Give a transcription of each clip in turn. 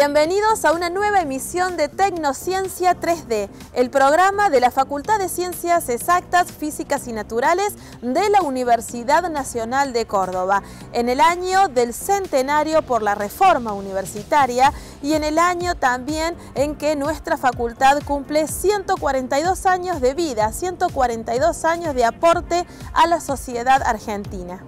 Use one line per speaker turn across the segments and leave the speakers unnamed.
Bienvenidos a una nueva emisión de Tecnociencia 3D, el programa de la Facultad de Ciencias Exactas, Físicas y Naturales de la Universidad Nacional de Córdoba, en el año del centenario por la reforma universitaria y en el año también en que nuestra facultad cumple 142 años de vida, 142 años de aporte a la sociedad argentina.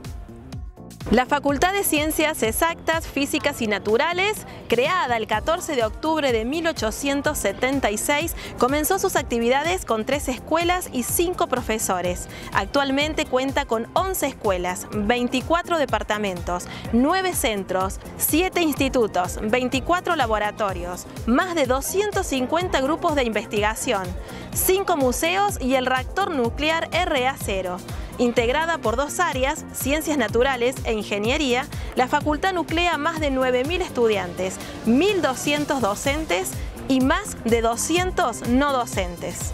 La Facultad de Ciencias Exactas, Físicas y Naturales, creada el 14 de octubre de 1876, comenzó sus actividades con 3 escuelas y 5 profesores. Actualmente cuenta con 11 escuelas, 24 departamentos, 9 centros, 7 institutos, 24 laboratorios, más de 250 grupos de investigación, 5 museos y el reactor nuclear RA0. Integrada por 2 áreas, Ciencias Naturales e Ingeniería, la facultad nuclea más de 9.000 estudiantes, 1.200 docentes y más de 200 no docentes.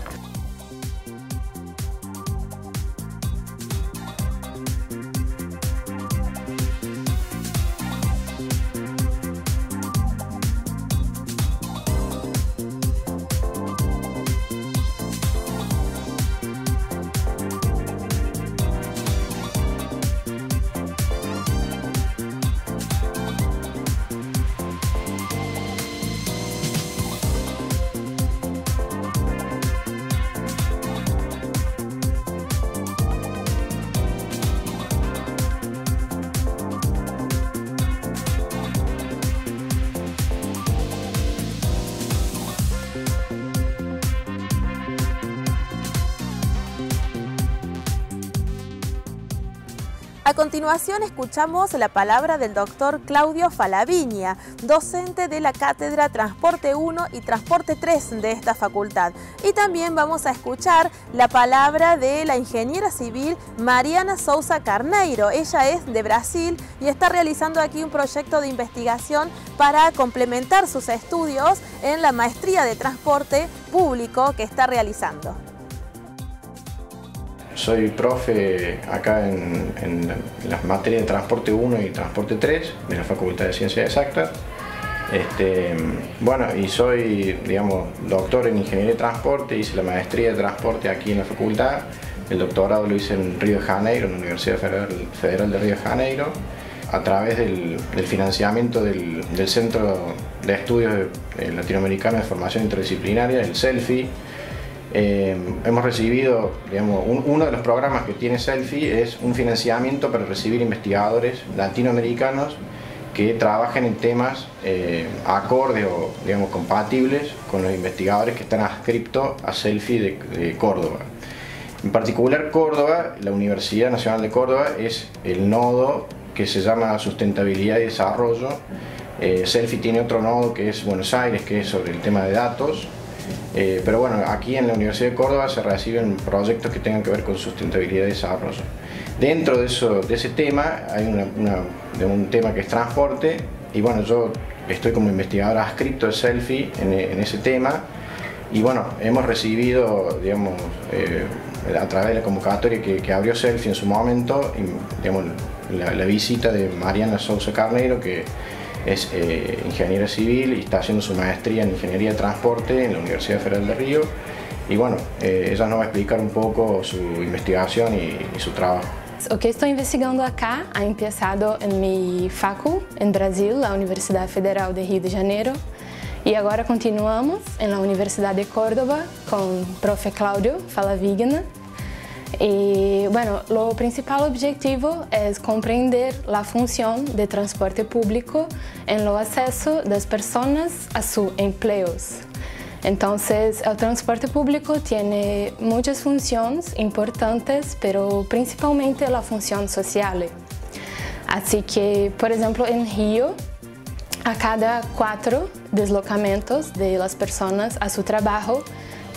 A continuación escuchamos la palabra del doctor Claudio Falaviña, docente de la cátedra Transporte 1 y Transporte 3 de esta facultad. Y también vamos a escuchar la palabra de la ingeniera civil Mariana Souza Carneiro. Ella es de Brasil y está realizando aquí un proyecto de investigación para complementar sus estudios en la maestría de transporte público que está realizando.
Soy profe acá en las materias de Transporte 1 y Transporte 3 de la Facultad de Ciencias Exactas. Bueno, y soy, digamos, doctor en Ingeniería de Transporte, hice la maestría de Transporte aquí en la facultad. El doctorado lo hice en Río de Janeiro, en la Universidad Federal de Río de Janeiro, a través del financiamiento del Centro de Estudios Latinoamericano de Formación Interdisciplinaria, el CELFI. Hemos recibido, digamos, uno de los programas que tiene CELFI es un financiamiento para recibir investigadores latinoamericanos que trabajen en temas acordes o, digamos, compatibles con los investigadores que están adscritos a CELFI de Córdoba. En particular, Córdoba, la Universidad Nacional de Córdoba, es el nodo que se llama Sustentabilidad y Desarrollo. CELFI tiene otro nodo que es Buenos Aires, que es sobre el tema de datos. Pero bueno, aquí en la Universidad de Córdoba se reciben proyectos que tengan que ver con sustentabilidad y desarrollo. Dentro de ese tema hay un tema que es transporte, y bueno, yo estoy como investigador adscrito de CELFI en ese tema, y bueno, hemos recibido, digamos, a través de la convocatoria que abrió CELFI en su momento, digamos, la visita de Mariana Souza Carneiro, que es ingeniera civil y está haciendo su maestría en Ingeniería de Transporte en la Universidad Federal de Río. Y bueno, ella nos va a explicar un poco su investigación y su trabajo.
O que estou investigando acá ha empezado em minha facu, em Brasil, a Universidade Federal de Rio de Janeiro. E agora continuamos na Universidade de Córdoba com o prof. Claudio Falaviña. Y bueno, lo principal objetivo es comprender la función de transporte público en el acceso de las personas a sus empleos. Entonces, el transporte público tiene muchas funciones importantes, pero principalmente la función social. Así que, por ejemplo, en Río, a cada 4 deslocamientos de las personas a su trabajo,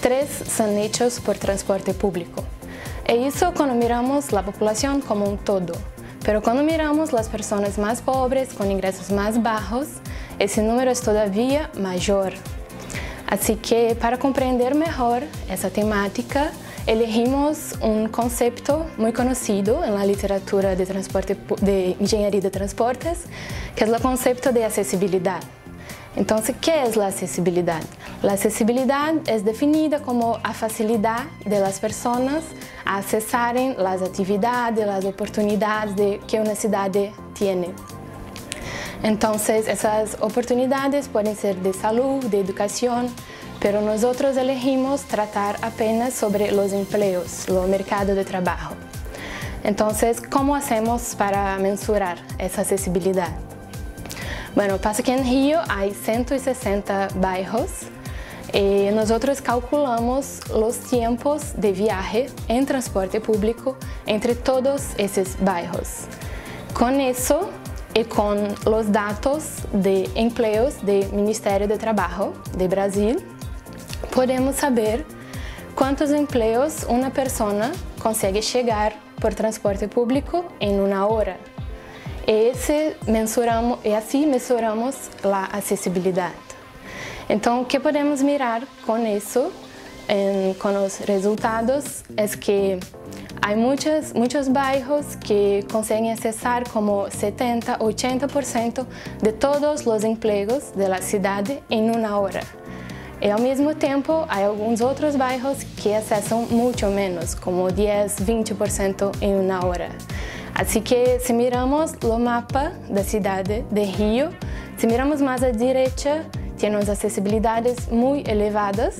3 son hechos por transporte público. E isso quando miramos a população como um todo. Pero quando miramos as pessoas mais pobres, com ingressos mais baixos, esse número é todavia maior. Assim que, para compreender melhor essa temática, elegimos um conceito muito conhecido na literatura de engenharia de transportes, que é o conceito de acessibilidade. Entonces, ¿qué es la accesibilidad? La accesibilidad es definida como la facilidad de las personas a accesar las actividades, las oportunidades que una ciudad tiene. Entonces, esas oportunidades pueden ser de salud, de educación, pero nosotros elegimos tratar apenas sobre los empleos, los mercados de trabajo. Entonces, ¿cómo hacemos para mensurar esa accesibilidad? Bueno, pasa que en Río hay 160 bairros y nosotros calculamos los tiempos de viaje en transporte público entre todos esos bairros. Con eso y con los datos de empleos del Ministerio de Trabajo de Brasil, podemos saber cuántos empleos una persona consigue llegar por transporte público en una hora. Y así mesuramos la accesibilidad. Entonces, ¿qué podemos mirar con eso, con los resultados? Es que hay muchos bairros que consiguen accesar como 70-80% de todos los empleos de la ciudad en una hora. Y al mismo tiempo hay algunos otros bairros que accesan mucho menos, como 10-20% en una hora. Así que si miramos el mapa de la ciudad de Río, si miramos más a la derecha, tiene unas accesibilidades muy elevadas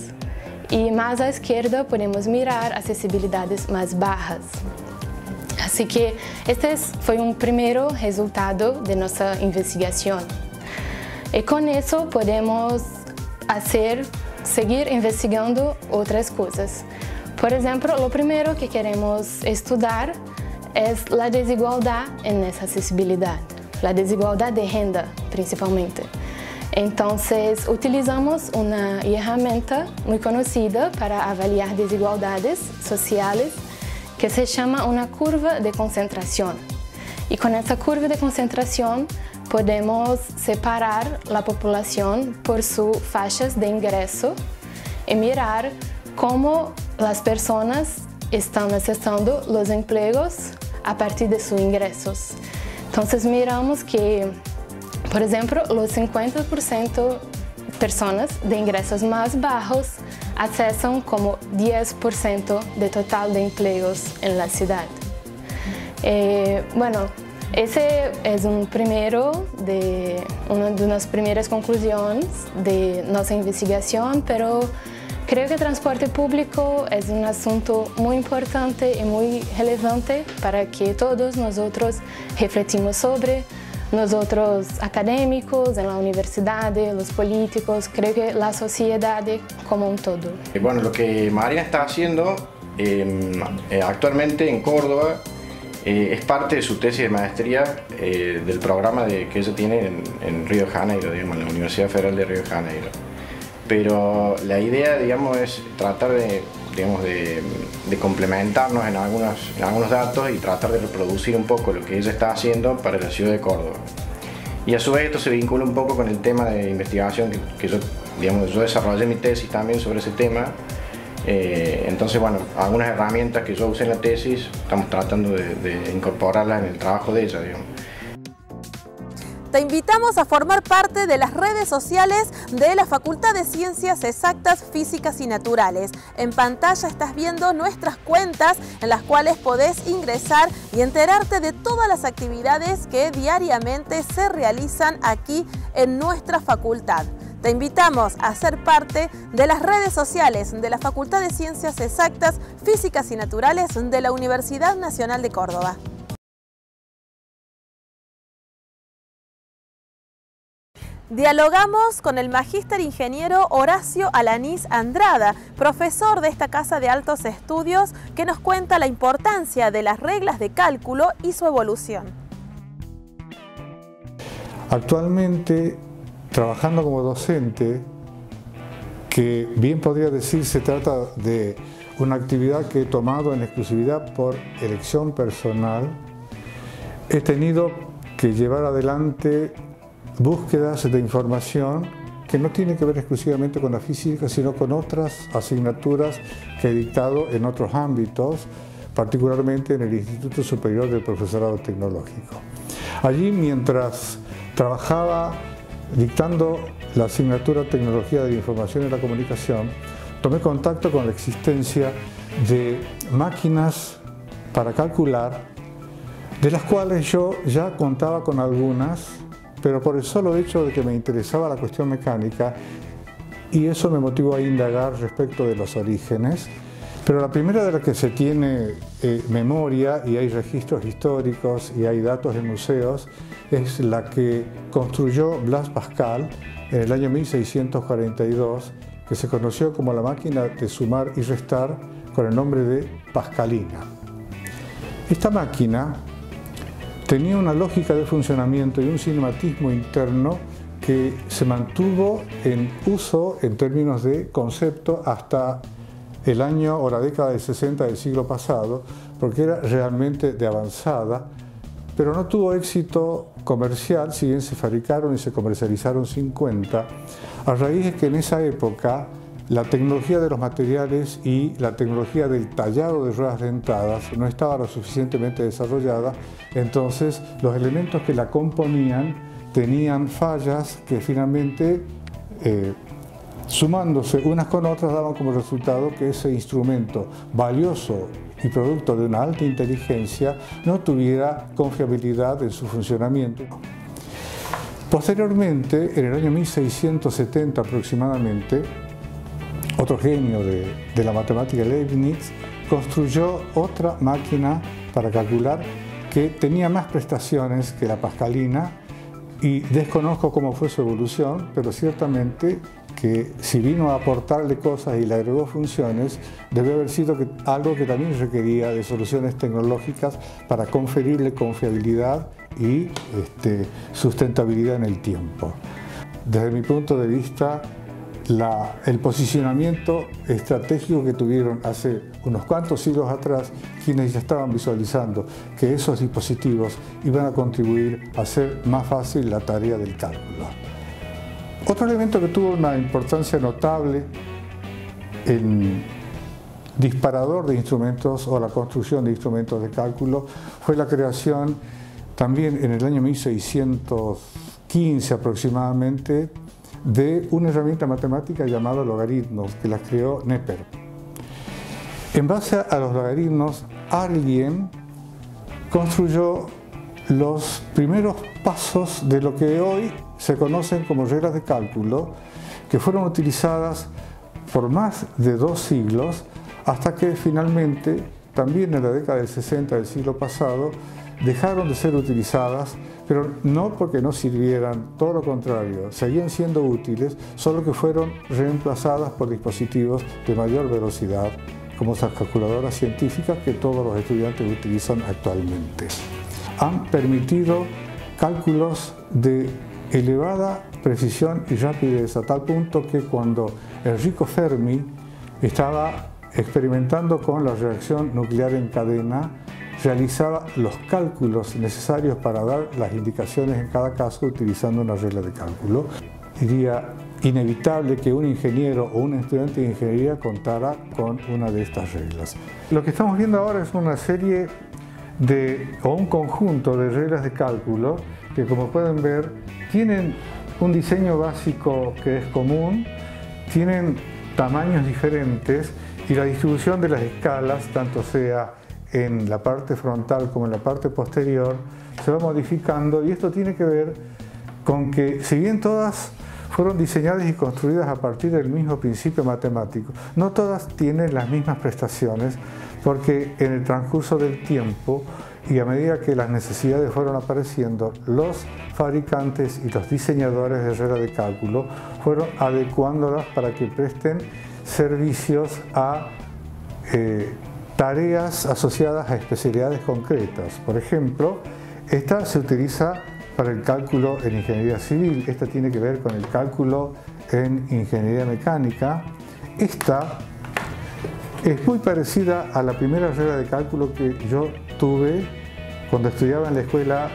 y más a la izquierda podemos mirar accesibilidades más bajas. Así que este fue un primer resultado de nuestra investigación. Y con eso podemos seguir investigando otras cosas. Por ejemplo, lo primero que queremos estudiar es la desigualdad en esa accesibilidad, la desigualdad de renda principalmente. Entonces, utilizamos una herramienta muy conocida para avaliar desigualdades sociales que se llama una curva de concentración. Y con esa curva de concentración podemos separar la población por sus faixas de ingreso y mirar cómo las personas están accesando los empleos a partir de sus ingresos. Entonces miramos que, por ejemplo, los 50% personas de ingresos más bajos accesan como 10% de total de empleos en la ciudad. Bueno, ese es una de las primeras conclusiones de nuestra investigación, pero creo que el transporte público es un asunto muy importante y muy relevante para que todos nosotros refletimos sobre, nosotros académicos en la universidad, los políticos, creo que la sociedad como un todo.
Bueno, lo que Marina está haciendo actualmente en Córdoba es parte de su tesis de maestría del programa que ella tiene en Río de Janeiro, digamos, en la Universidad Federal de Río de Janeiro. Pero la idea, digamos, es tratar de complementarnos en algunos datos y tratar de reproducir un poco lo que ella está haciendo para la ciudad de Córdoba. Y a su vez esto se vincula un poco con el tema de investigación que yo desarrollé mi tesis también sobre ese tema. Entonces, bueno, algunas herramientas que yo usé en la tesis estamos tratando de incorporarlas en el trabajo de ella, digamos.
Te invitamos a formar parte de las redes sociales de la Facultad de Ciencias Exactas, Físicas y Naturales. En pantalla estás viendo nuestras cuentas en las cuales podés ingresar y enterarte de todas las actividades que diariamente se realizan aquí en nuestra facultad. Te invitamos a ser parte de las redes sociales de la Facultad de Ciencias Exactas, Físicas y Naturales de la Universidad Nacional de Córdoba. Dialogamos con el magíster ingeniero Horacio Alanís Andrada, profesor de esta Casa de Altos Estudios, que nos cuenta la importancia de las reglas de cálculo y su evolución.
Actualmente, trabajando como docente, que bien podría decir se trata de una actividad que he tomado en exclusividad por elección personal, he tenido que llevar adelante búsquedas de información que no tienen que ver exclusivamente con la física, sino con otras asignaturas que he dictado en otros ámbitos, particularmente en el Instituto Superior del Profesorado Tecnológico. Allí, mientras trabajaba dictando la asignatura Tecnología de la Información y la Comunicación, tomé contacto con la existencia de máquinas para calcular, de las cuales yo ya contaba con algunas, pero por el solo hecho de que me interesaba la cuestión mecánica, y eso me motivó a indagar respecto de los orígenes. Pero la primera de las que se tiene memoria, y hay registros históricos y hay datos de museos, es la que construyó Blaise Pascal en el año 1642, que se conoció como la máquina de sumar y restar con el nombre de Pascalina. Esta máquina tenía una lógica de funcionamiento y un cinematismo interno que se mantuvo en uso en términos de concepto hasta el año o la década del 60 del siglo pasado, porque era realmente de avanzada, pero no tuvo éxito comercial, si bien se fabricaron y se comercializaron 50, a raíz de que en esa época la tecnología de los materiales y la tecnología del tallado de ruedas dentadas no estaba lo suficientemente desarrollada, entonces los elementos que la componían tenían fallas que finalmente, sumándose unas con otras, daban como resultado que ese instrumento valioso y producto de una alta inteligencia no tuviera confiabilidad en su funcionamiento. Posteriormente, en el año 1670 aproximadamente, otro genio de la matemática, Leibniz, construyó otra máquina para calcular que tenía más prestaciones que la pascalina, y desconozco cómo fue su evolución, pero ciertamente que si vino a aportarle cosas y le agregó funciones, debe haber sido algo que también requería de soluciones tecnológicas para conferirle confiabilidad y sustentabilidad en el tiempo. Desde mi punto de vista, el posicionamiento estratégico que tuvieron hace unos cuantos siglos atrás, quienes ya estaban visualizando que esos dispositivos iban a contribuir a hacer más fácil la tarea del cálculo. Otro elemento que tuvo una importancia notable en disparador de instrumentos o la construcción de instrumentos de cálculo fue la creación, también en el año 1615 aproximadamente, de una herramienta matemática llamada logaritmos, que la creó Neper. En base a los logaritmos, alguien construyó los primeros pasos de lo que hoy se conocen como reglas de cálculo, que fueron utilizadas por más de 2 siglos, hasta que finalmente, también en la década del 60 del siglo pasado, dejaron de ser utilizadas, pero no porque no sirvieran, todo lo contrario, seguían siendo útiles, solo que fueron reemplazadas por dispositivos de mayor velocidad, como esas calculadoras científicas que todos los estudiantes utilizan actualmente. Han permitido cálculos de elevada precisión y rapidez, a tal punto que cuando Enrico Fermi estaba experimentando con la reacción nuclear en cadena, realizaba los cálculos necesarios para dar las indicaciones en cada caso utilizando una regla de cálculo. Diría inevitable que un ingeniero o un estudiante de ingeniería contara con una de estas reglas. Lo que estamos viendo ahora es una serie o un conjunto de reglas de cálculo que, como pueden ver, tienen un diseño básico que es común, tienen tamaños diferentes y la distribución de las escalas, tanto sea en la parte frontal como en la parte posterior, se va modificando, y esto tiene que ver con que, si bien todas fueron diseñadas y construidas a partir del mismo principio matemático, no todas tienen las mismas prestaciones, porque en el transcurso del tiempo y a medida que las necesidades fueron apareciendo, los fabricantes y los diseñadores de reglas de cálculo fueron adecuándolas para que presten servicios a tareas asociadas a especialidades concretas. Por ejemplo, esta se utiliza para el cálculo en ingeniería civil, esta tiene que ver con el cálculo en ingeniería mecánica. Esta es muy parecida a la primera regla de cálculo que yo tuve cuando estudiaba en la escuela,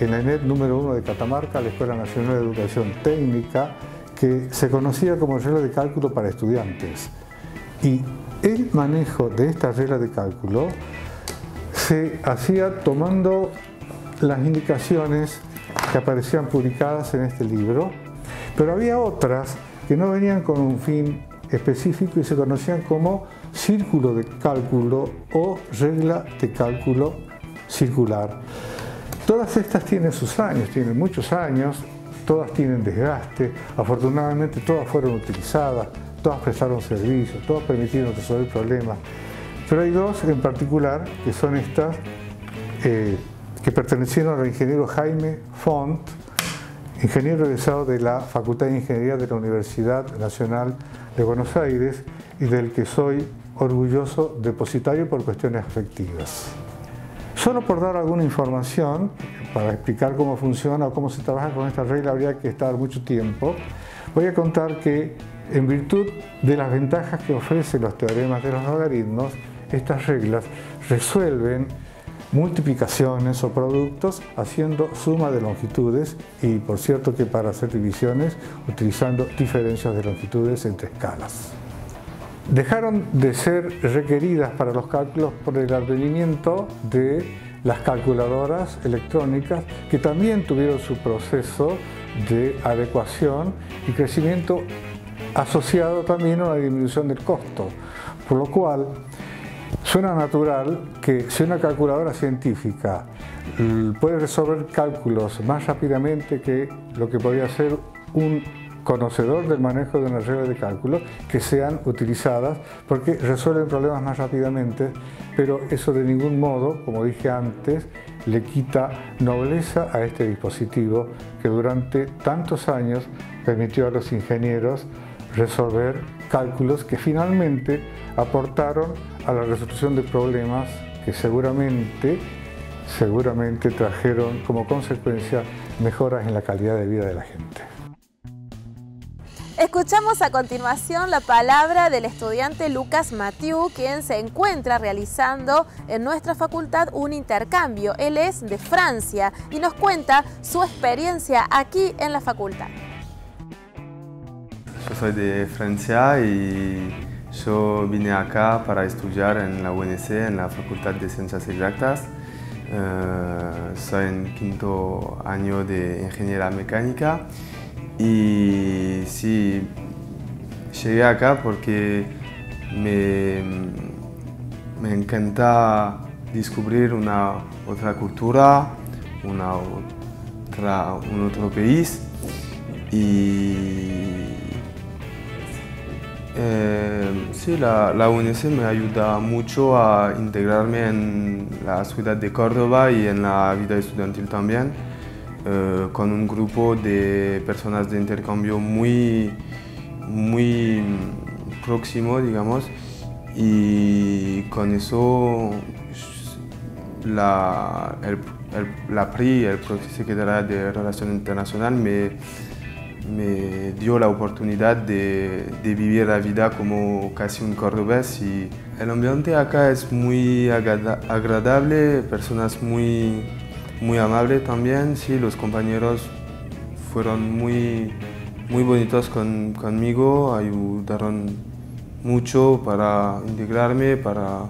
en la ENET número 1 de Catamarca, la Escuela Nacional de Educación Técnica, que se conocía como regla de cálculo para estudiantes. Y el manejo de esta regla de cálculo se hacía tomando las indicaciones que aparecían publicadas en este libro, Pero había otras que no venían con un fin específico y se conocían como círculo de cálculo o regla de cálculo circular. Todas estas tienen sus años, tienen muchos años, todas tienen desgaste, afortunadamente todas fueron utilizadas, todas prestaron servicios, todas permitieron resolver problemas, pero hay dos en particular que son estas que pertenecieron al ingeniero Jaime Font, ingeniero egresado de la Facultad de Ingeniería de la Universidad Nacional de Buenos Aires y del que soy orgulloso depositario por cuestiones afectivas. Solo por dar alguna información, para explicar cómo funciona o cómo se trabaja con esta regla habría que estar mucho tiempo, voy a contar que en virtud de las ventajas que ofrecen los teoremas de los logaritmos, estas reglas resuelven multiplicaciones o productos haciendo suma de longitudes y por cierto que para hacer divisiones utilizando diferencias de longitudes entre escalas. Dejaron de ser requeridas para los cálculos por el advenimiento de las calculadoras electrónicas que también tuvieron su proceso de adecuación y crecimiento asociado también a una disminución del costo, por lo cual suena natural que si una calculadora científica puede resolver cálculos más rápidamente que lo que podría ser un conocedor del manejo de una regla de cálculo, que sean utilizadas porque resuelven problemas más rápidamente, pero eso de ningún modo, como dije antes, le quita nobleza a este dispositivo que durante tantos años permitió a los ingenieros resolver cálculos que finalmente aportaron a la resolución de problemas que seguramente trajeron como consecuencia mejoras en la calidad de vida de la gente.
Escuchamos a continuación la palabra del estudiante Lucas Mathieu, quien se encuentra realizando en nuestra facultad un intercambio. Él es de Francia y nos cuenta su experiencia aquí en la facultad.
Yo soy de Francia y yo vine acá para estudiar en la UNC, en la Facultad de Ciencias Exactas. Soy en quinto año de Ingeniería Mecánica y sí, llegué acá porque me encanta descubrir una otra cultura, un otro país y sí, la UNC me ayuda mucho a integrarme en la ciudad de Córdoba y en la vida estudiantil también, con un grupo de personas de intercambio muy próximo, digamos, y con eso la PRI, el Secretario de Relaciones Internacionales, me dio la oportunidad de vivir la vida como casi un cordobés y el ambiente acá es muy agradable, personas muy amables también, sí, los compañeros fueron muy bonitos conmigo, ayudaron mucho para integrarme, para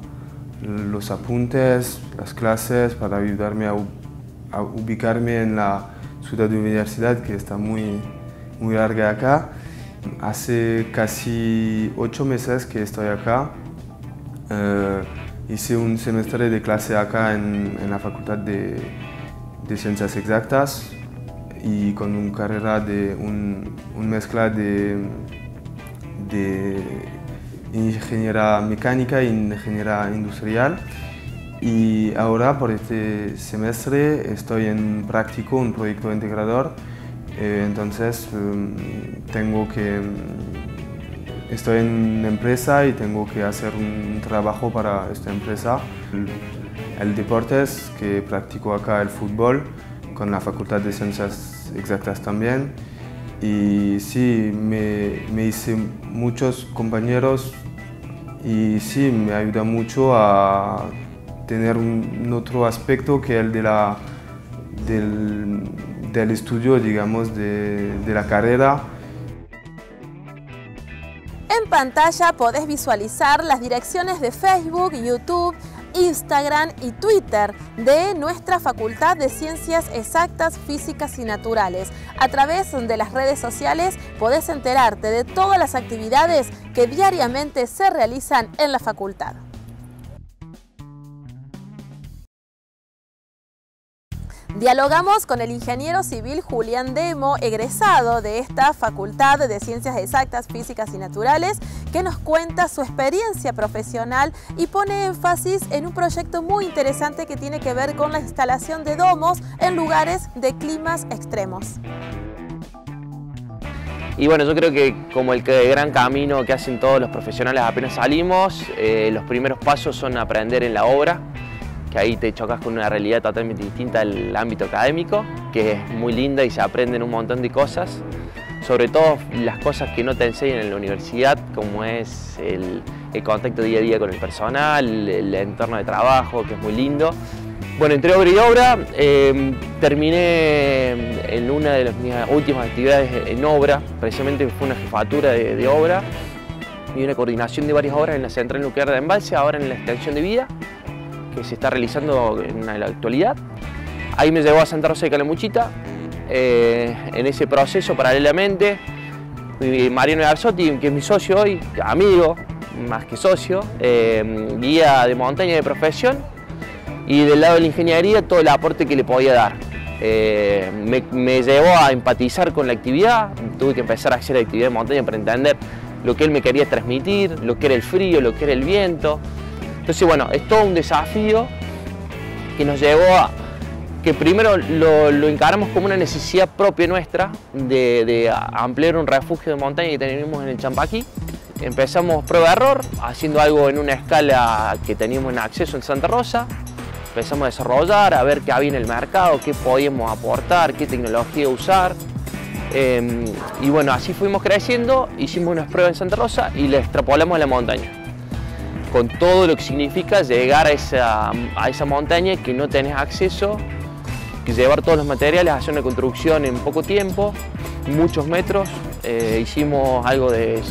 los apuntes, las clases, para ayudarme a ubicarme en la ciudad de universidad que está muy larga acá. Hace casi 8 meses que estoy acá. Hice un semestre de clase acá en la Facultad de Ciencias Exactas y con una carrera de una mezcla de ingeniería mecánica e ingeniería industrial. Y ahora por este semestre estoy en práctico un proyecto integrador. Entonces estoy en una empresa y tengo que hacer un trabajo para esta empresa. El deportes que practico acá, el fútbol, con la Facultad de Ciencias Exactas también. Y sí, me hice muchos compañeros y sí, me ayuda mucho a tener un otro aspecto que el del estudio, digamos, de la carrera.
En pantalla podés visualizar las direcciones de Facebook, YouTube, Instagram y Twitter de nuestra Facultad de Ciencias Exactas, Físicas y Naturales. A través de las redes sociales podés enterarte de todas las actividades que diariamente se realizan en la facultad. Dialogamos con el ingeniero civil Julián Demo, egresado de esta Facultad de Ciencias Exactas, Físicas y Naturales, que nos cuenta su experiencia profesional y pone énfasis en un proyecto muy interesante que tiene que ver con la instalación de domos en lugares de climas extremos.
Y bueno, yo creo que como el gran camino que hacen todos los profesionales apenas salimos, los primeros pasos son aprender en la obra, que ahí te chocas con una realidad totalmente distinta al ámbito académico, que es muy linda y se aprenden un montón de cosas, sobre todo las cosas que no te enseñan en la universidad, como es el contacto día a día con el personal, el entorno de trabajo, que es muy lindo. Bueno, entre obra y obra, terminé en una de mis últimas actividades en obra, precisamente fue una jefatura de obra y una coordinación de varias obras en la central nuclear de Embalse, ahora en la extensión de vida, que se está realizando en la actualidad. Ahí me llevó a Santa Rosa de Calamuchita. En ese proceso, paralelamente, Mariano Garzotti, que es mi socio hoy, amigo, más que socio, guía de montaña de profesión, y del lado de la ingeniería todo el aporte que le podía dar. Me llevó a empatizar con la actividad, tuve que empezar a hacer actividad de montaña para entender lo que él me quería transmitir, lo que era el frío, lo que era el viento. Entonces, bueno, es todo un desafío que nos llevó a que primero lo encaramos como una necesidad propia nuestra de ampliar un refugio de montaña que teníamos en el Champaquí. Empezamos prueba-error, haciendo algo en una escala que teníamos en acceso en Santa Rosa. Empezamos a desarrollar, a ver qué había en el mercado, qué podíamos aportar, qué tecnología usar. Y bueno, así fuimos creciendo, hicimos unas pruebas en Santa Rosa y le extrapolamos a la montaña, con todo lo que significa llegar a esa montaña que no tenés acceso, que llevar todos los materiales, hacer una construcción en poco tiempo, muchos metros. Hicimos algo de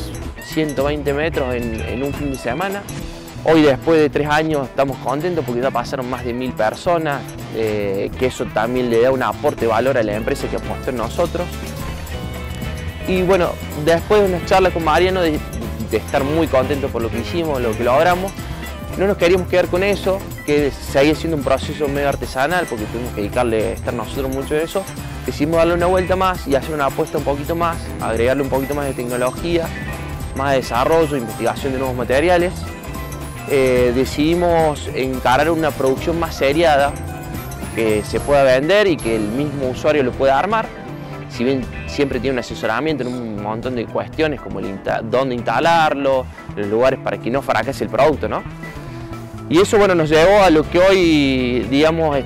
120 metros en un fin de semana. Hoy, después de 3 años, estamos contentos porque ya pasaron más de 1000 personas, que eso también le da un aporte de valor a la empresa que apostó en nosotros. Y bueno, después de una charla con Mariano, de estar muy contentos por lo que hicimos, lo que logramos, no nos queríamos quedar con eso, que seguía siendo un proceso medio artesanal porque tuvimos que dedicarle a estar nosotros mucho de eso. Decidimos darle una vuelta más y hacer una apuesta un poquito más, agregarle un poquito más de tecnología, más de desarrollo, investigación de nuevos materiales. Decidimos encarar una producción más seriada, que se pueda vender y que el mismo usuario lo pueda armar. Si bien siempre tiene un asesoramiento en un montón de cuestiones como dónde instalarlo, los lugares para que no fracase el producto, ¿no? Y eso, bueno, nos llevó a lo que hoy, digamos,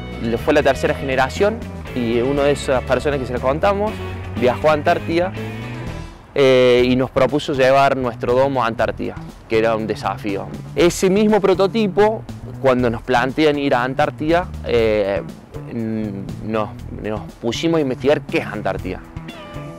fue la tercera generación, y una de esas personas que se la contamos viajó a Antártida y nos propuso llevar nuestro domo a Antártida, que era un desafío. Ese mismo prototipo, cuando nos plantean ir a Antártida, nos pusimos a investigar qué es Antártida,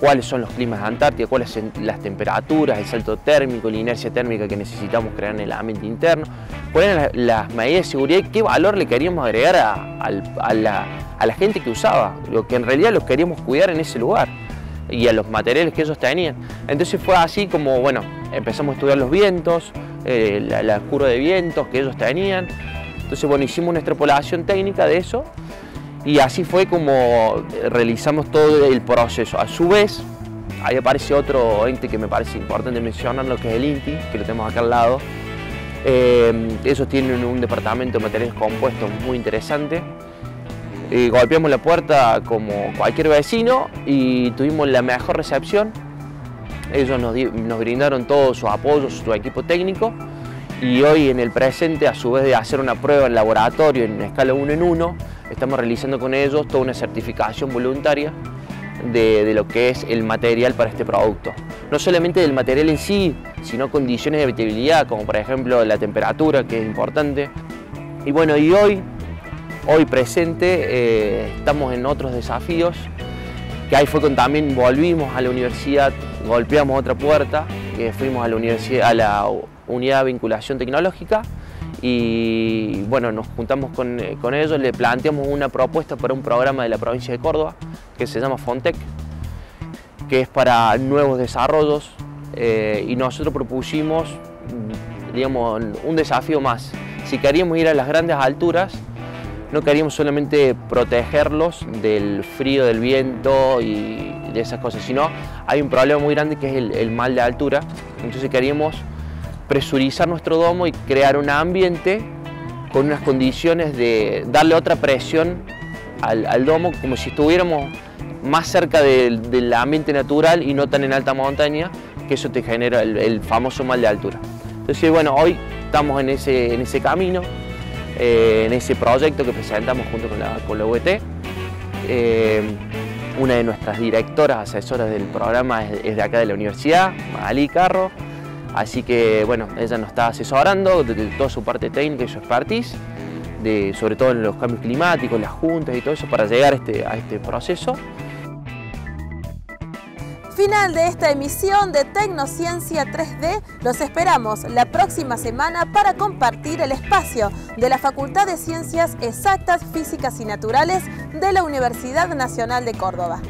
cuáles son los climas de Antártida, cuáles son las temperaturas, el salto térmico, la inercia térmica que necesitamos crear en el ambiente interno, cuáles eran las medidas de seguridad y qué valor le queríamos agregar a la gente que usaba, lo que en realidad los queríamos cuidar en ese lugar y a los materiales que ellos tenían. Entonces fue así como, bueno, empezamos a estudiar los vientos, la curva de vientos que ellos tenían. Entonces, bueno, hicimos una extrapolación técnica de eso y así fue como realizamos todo el proceso. A su vez, ahí aparece otro ente que me parece importante mencionar, lo que es el INTI, que lo tenemos acá al lado. Ellos tienen un departamento de materiales compuestos muy interesante. Golpeamos la puerta como cualquier vecino y tuvimos la mejor recepción. Ellos nos brindaron todo su apoyo, su equipo técnico, y hoy en el presente, a su vez de hacer una prueba en laboratorio en escala 1 en 1, estamos realizando con ellos toda una certificación voluntaria de lo que es el material para este producto. No solamente del material en sí, sino condiciones de habitabilidad, como por ejemplo la temperatura, que es importante. Y bueno, y hoy presente estamos en otros desafíos, que ahí fue cuando también volvimos a la universidad, golpeamos otra puerta, que fuimos a la universidad, a la unidad de vinculación tecnológica, y bueno, nos juntamos con ellos, le planteamos una propuesta para un programa de la provincia de Córdoba que se llama Fontec, que es para nuevos desarrollos, y nosotros propusimos, digamos, un desafío más. Si queríamos ir a las grandes alturas, no queríamos solamente protegerlos del frío, del viento y de esas cosas, sino hay un problema muy grande que es el mal de altura. Entonces queríamos presurizar nuestro domo y crear un ambiente con unas condiciones de darle otra presión al domo, como si estuviéramos más cerca del ambiente natural y no tan en alta montaña, que eso te genera el famoso mal de altura. Entonces, bueno, hoy estamos en ese camino, en ese proyecto que presentamos junto con la UET. Una de nuestras directoras, asesoras del programa es de acá de la universidad, Magali Carro. Así que bueno, ella nos está asesorando de toda su parte técnica y su expertise, sobre todo en los cambios climáticos, las juntas y todo eso, para llegar a este proceso.
Final de esta emisión de Tecnociencia 3D. Los esperamos la próxima semana para compartir el espacio de la Facultad de Ciencias Exactas, Físicas y Naturales de la Universidad Nacional de Córdoba.